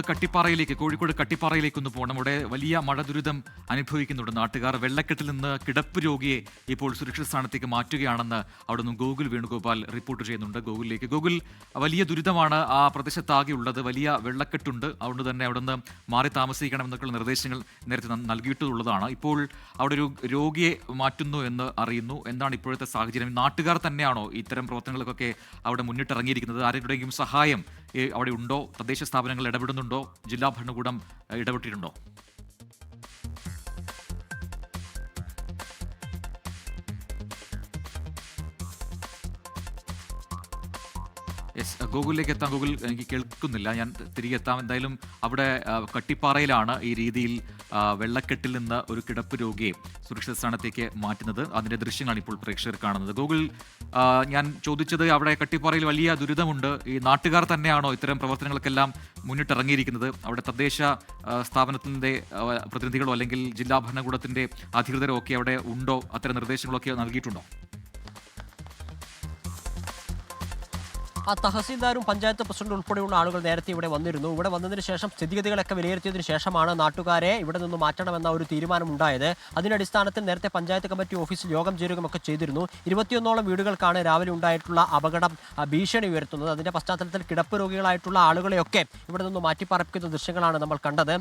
കട്ടിപ്പാറയിലേക്ക്, കോഴിക്കോട് കട്ടിപ്പാറയിലേക്കൊന്ന് പോകണം. അവിടെ വലിയ മഴ ദുരിതം അനുഭവിക്കുന്നുണ്ട് നാട്ടുകാർ. വെള്ളക്കെട്ടിൽ നിന്ന് കിടപ്പ് രോഗിയെ ഇപ്പോൾ സുരക്ഷിത സ്ഥാനത്തേക്ക് മാറ്റുകയാണെന്ന് അവിടെ നിന്ന് ഗോകുൽ വേണുഗോപാൽ റിപ്പോർട്ട് ചെയ്യുന്നുണ്ട്. ഗോകുലിലേക്ക്. ഗോകുൽ, വലിയ ദുരിതമാണ് ആ പ്രദേശത്താകെ ഉള്ളത്. വലിയ വെള്ളക്കെട്ടുണ്ട്. അതുകൊണ്ട് തന്നെ അവിടെ നിന്ന് മാറി താമസിക്കണമെന്നൊക്കെയുള്ള നിർദ്ദേശങ്ങൾ നേരത്തെ നൽകിയിട്ടുള്ളതാണ്. ഇപ്പോൾ അവിടെ ഒരു രോഗിയെ മാറ്റുന്നു എന്ന് അറിയുന്നു. എന്താണ് ഇപ്പോഴത്തെ സാഹചര്യം? നാട്ടുകാർ തന്നെയാണോ ഇത്തരം പ്രവർത്തനങ്ങൾക്കൊക്കെ അവിടെ മുന്നിട്ടിറങ്ങിയിരിക്കുന്നത്? ആരുടെയെങ്കിലും സഹായം അവിടെ ഉണ്ടോ? തദ്ദേശ സ്ഥാപനങ്ങൾ ഇടപെടുന്നുണ്ടോ? ജില്ലാ ഭരണകൂടം ഇടപെട്ടിട്ടുണ്ടോ? ഗൂഗിളിലേക്ക് എത്താം. ഗൂഗിൾ എനിക്ക് കേൾക്കുന്നില്ല. ഞാൻ തിരികെ എത്താം. എന്തായാലും അവിടെ കട്ടിപ്പാറയിലാണ് ഈ രീതിയിൽ വെള്ളക്കെട്ടിൽ നിന്ന് ഒരു കിടപ്പ് രോഗിയെ സുരക്ഷിത സ്ഥാനത്തേക്ക് മാറ്റുന്നത്. അതിൻ്റെ ദൃശ്യങ്ങളാണ് ഇപ്പോൾ പ്രേക്ഷകർ കാണുന്നത്. ഗൂഗിൾ, ഞാൻ ചോദിച്ചത്, അവിടെ കട്ടിപ്പാറയിൽ വലിയ ദുരിതമുണ്ട്. ഈ നാട്ടുകാർ തന്നെയാണോ ഇത്തരം പ്രവർത്തനങ്ങൾക്കെല്ലാം മുന്നിട്ടിറങ്ങിയിരിക്കുന്നത്? അവിടെ തദ്ദേശ സ്ഥാപനത്തിൻ്റെ പ്രതിനിധികളോ അല്ലെങ്കിൽ ജില്ലാ ഭരണകൂടത്തിൻ്റെ അധികൃതരോ ഒക്കെ അവിടെ ഉണ്ടോ? അത്തരം നിർദ്ദേശങ്ങളൊക്കെ നൽകിയിട്ടുണ്ടോ? തഹസീൽദാരും പഞ്ചായത്ത് പ്രസിഡന്റ് ഉൾപ്പെടെയുള്ള ആളുകൾ നേരത്തെ ഇവിടെ വന്നിരുന്നു. ഇവിടെ വന്നതിന് ശേഷം സ്ഥിതിഗതികളൊക്കെ വിലയിരുത്തിയതിനു ശേഷമാണ് നാട്ടുകാരെ ഇവിടെ നിന്ന് മാറ്റണമെന്ന ഒരു തീരുമാനമുണ്ടായത്. അതിന്റെ അടിസ്ഥാനത്തിൽ നേരത്തെ പഞ്ചായത്ത് കമ്മിറ്റി ഓഫീസിൽ യോഗം ചേരുകയൊക്കെ ചെയ്തിരുന്നു. 21ഓളം വീടുകൾക്കാണ് രാവിലെ ഉണ്ടായിട്ടുള്ള അപകടം ഭീഷണി ഉയർത്തുന്നത്. അതിന്റെ പശ്ചാത്തലത്തിൽ കിടപ്പ് രോഗികളായിട്ടുള്ള ആളുകളെയൊക്കെ ഇവിടെ നിന്ന് മാറ്റിപ്പാർപ്പിക്കുന്ന ദൃശ്യങ്ങളാണ് നമ്മൾ കണ്ടത്.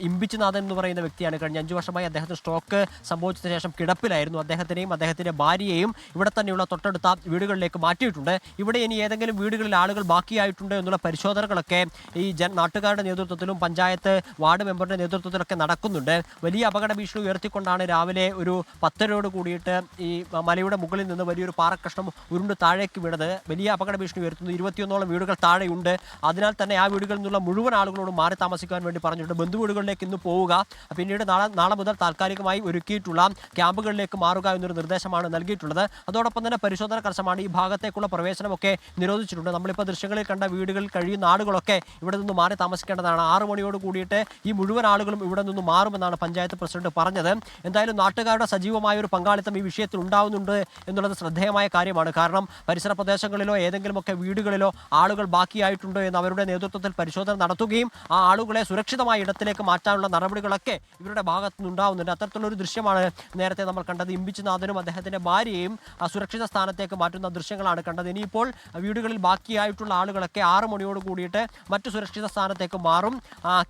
ഇമ്പിച്ചിനാഥൻ എന്ന് പറയുന്ന വ്യക്തിയാണ്. കഴിഞ്ഞ 5 വർഷമായി അദ്ദേഹത്തിന് സ്ട്രോക്ക് സംഭവിച്ചതിന് ശേഷം കിടപ്പിലായിരുന്നു. അദ്ദേഹത്തിനെയും അദ്ദേഹത്തിന്റെ ഭാര്യയെയും ഇവിടെ തന്നെയുള്ള തൊട്ടടുത്ത വീടുകളിലേക്ക് മാറ്റിയിട്ടുണ്ട്. ഇവിടെ ഇനി ഏതെങ്കിലും വീടുകളിൽ ആളുകൾ ബാക്കിയായിട്ടുണ്ട് എന്നുള്ള പരിശോധനകളൊക്കെ ഈ നാട്ടുകാരുടെ നേതൃത്വത്തിലും പഞ്ചായത്ത് വാർഡ് മെമ്പറുടെ നേതൃത്വത്തിലൊക്കെ നടക്കുന്നുണ്ട്. വലിയ അപകട ഭീഷണി ഉയർത്തിക്കൊണ്ടാണ് രാവിലെ ഒരു 10:00 കൂടിയിട്ട് ഈ മലയുടെ മുകളിൽ നിന്ന് വലിയൊരു പാറക്കഷ്ണം ഉരുണ്ട് താഴേക്ക് വീണത്. വലിയ അപകട ഭീഷണി ഉയർത്തുന്നു. 21ഓളം വീടുകൾ താഴെയുണ്ട്. അതിനാൽ തന്നെ ആ വീടുകളിൽ നിന്നുള്ള മുഴുവൻ ആളുകളോടും മാറി താമസിക്കാൻ വേണ്ടി പറഞ്ഞിട്ടുണ്ട്. ബന്ധുവീടുകളിലേക്ക് ഇന്ന് പോവുക, പിന്നീട് നാളെ മുതൽ താൽക്കാലികമായി ഒരുക്കിയിട്ടുള്ള ക്യാമ്പുകളിലേക്ക് മാറുക എന്നൊരു നിർദ്ദേശമാണ് നൽകിയിട്ടുള്ളത്. അതോടൊപ്പം തന്നെ പരിശോധന കർശനമാണ്. ഈ ഭാഗത്തേക്കുള്ള പ്രവേശനമൊക്കെ നിരോധിച്ചിട്ടുണ്ട്. നമ്മളിപ്പോൾ ദൃശ്യങ്ങളിൽ കണ്ട വീടുകളിൽ കഴിയുന്ന ആളുകളൊക്കെ ഇവിടെ നിന്ന് മാറി താമസിക്കേണ്ടതാണ്. 6 മണിയോട് കൂടിയിട്ട് ഈ മുഴുവൻ ആളുകളും ഇവിടെ നിന്ന് മാറുമെന്നാണ് പഞ്ചായത്ത് പ്രസിഡന്റ് പറഞ്ഞത്. എന്തായാലും നാട്ടുകാരുടെ സജീവമായ ഒരു പങ്കാളിത്തം ഈ വിഷയത്തിൽ ഉണ്ടാവുന്നുണ്ട് എന്നുള്ളത് ശ്രദ്ധേയമായ കാര്യമാണ്. കാരണം പരിസര പ്രദേശങ്ങളിലോ ഏതെങ്കിലുമൊക്കെ വീടുകളിലോ ആളുകൾ ബാക്കിയായിട്ടുണ്ടോ എന്ന് അവരുടെ നേതൃത്വത്തിൽ പരിശോധന നടത്തുകയും ആ ആളുകളെ സുരക്ഷിതമായ ഇടത്തിലേക്ക് മാറ്റാനുള്ള നടപടികളൊക്കെ ഇവരുടെ ഭാഗത്തു നിന്നുണ്ടാവുന്നുണ്ട്. അത്തരത്തിലുള്ളൊരു ദൃശ്യമാണ് നേരത്തെ നമ്മൾ കണ്ടത്. ഇമ്പിച്ചിനാഥനും അദ്ദേഹത്തിന്റെ ഭാര്യയും സുരക്ഷിത സ്ഥാനത്തേക്ക് മാറ്റുന്ന ദൃശ്യങ്ങളാണ് കണ്ടത്. ഇനിയിപ്പോൾ വീടുകളിൽ ബാക്കിയായിട്ടുള്ള ആളുകളൊക്കെ 6 മണിയോട് കൂടിയിട്ട് മറ്റു സുരക്ഷിത സ്ഥാനത്തേക്ക് മാറും.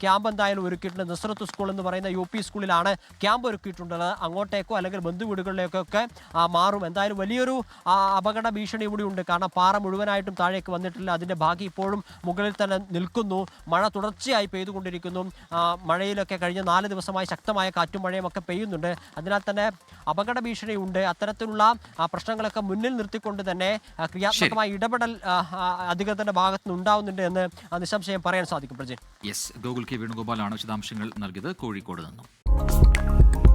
ക്യാമ്പ് എന്തായാലും ഒരുക്കിയിട്ടുണ്ട്. നസ്രത്ത് സ്കൂൾ എന്ന് പറയുന്ന UP സ്കൂളിലാണ് ക്യാമ്പ് ഒരുക്കിയിട്ടുള്ളത്. അങ്ങോട്ടേക്കോ അല്ലെങ്കിൽ ബന്ധുവീടുകളിലേക്കൊക്കെ മാറും. എന്തായാലും വലിയൊരു അപകട ഭീഷണി കൂടി ഉണ്ട്. കാരണം പാറ മുഴുവനായിട്ടും താഴേക്ക് വന്നിട്ടില്ല. അതിൻ്റെ ഭാഗം ഇപ്പോഴും മുകളിൽ തന്നെ നിൽക്കുന്നു. മഴ തുടർച്ചയായി പെയ്തുകൊണ്ടിരിക്കുന്നു. മഴയിലൊക്കെ കഴിഞ്ഞ 4 ദിവസമായി ശക്തമായ കാറ്റും മഴയും ഒക്കെ പെയ്യുന്നുണ്ട്. അതിനാൽ തന്നെ അപകട ഭീഷണി ഉണ്ട്. അത്തരത്തിലുള്ള പ്രശ്നങ്ങളൊക്കെ മുന്നിൽ നിർത്തിക്കൊണ്ട് തന്നെ ക്രിയാത്മകമായ ഇടപെടൽ അധികൃതരുടെ ഭാഗത്ത് നിന്ന് ഉണ്ടാവുന്നുണ്ട് എന്ന് നിസ്സംശയം പറയാൻ സാധിക്കും. പ്രജൻ, ഗോകുൽ കെ വേണുഗോപാലാണ് വിശദാംശങ്ങൾ നൽകിയത് കോഴിക്കോട് നിന്നും.